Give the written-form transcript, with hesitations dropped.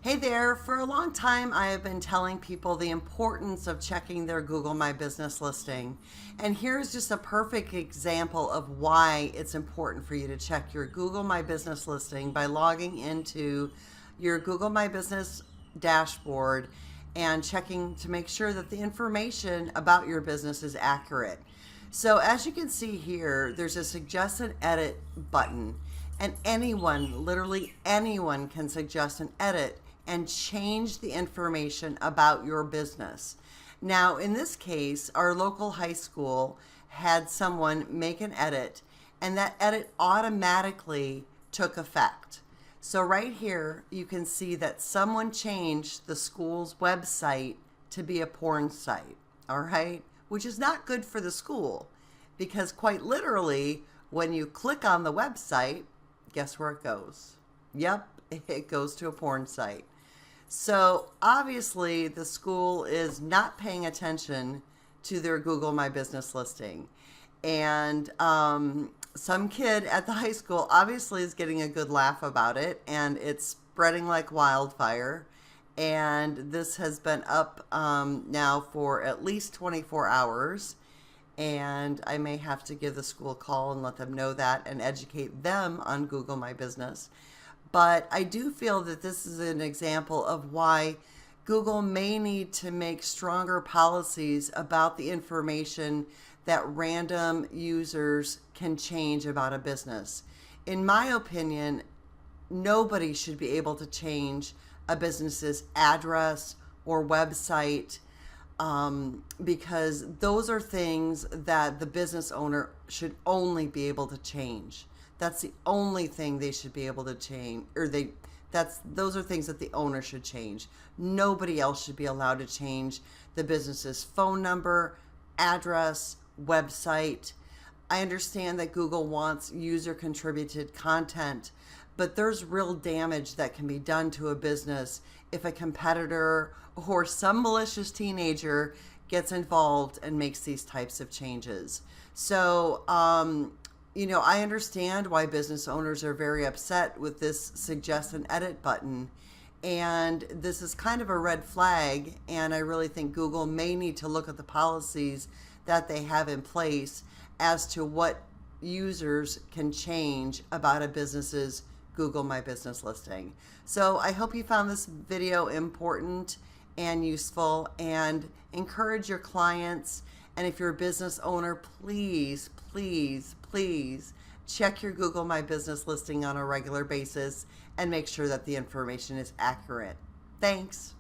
Hey there, for a long time I have been telling people the importance of checking their Google My Business listing. And here's just a perfect example of why it's important for you to check your Google My Business listing by logging into your Google My Business dashboard and checking to make sure that the information about your business is accurate. So as you can see here, there's a suggest and edit button, and anyone, literally anyone, can suggest an edit and change the information about your business. Now, in this case, our local high school had someone make an edit, and that edit automatically took effect. So right here, you can see that someone changed the school's website to be a porn site, all right? Which is not good for the school, because quite literally, when you click on the website, guess where it goes? Yep, it goes to a porn site. So obviously the school is not paying attention to their Google My Business listing. And some kid at the high school obviously is getting a good laugh about it, and it's spreading like wildfire. And this has been up now for at least 24 hours. And I may have to give the school a call and let them know that and educate them on Google My Business. But I do feel that this is an example of why Google may need to make stronger policies about the information that random users can change about a business. In my opinion, nobody should be able to change a business's address or website, because those are things that the business owner should only be able to change. That's the only thing they should be able to change, or those are things that the owner should change. Nobody else should be allowed to change the business's phone number, address, website. I understand that Google wants user contributed content, but there's real damage that can be done to a business if a competitor or some malicious teenager gets involved and makes these types of changes. So, I understand why business owners are very upset with this suggest and edit button. And this is kind of a red flag. And I really think Google may need to look at the policies that they have in place as to what users can change about a business's Google My Business listing. So I hope you found this video important and useful, and encourage your clients. And if you're a business owner, please, please, please check your Google My Business listing on a regular basis and make sure that the information is accurate. Thanks.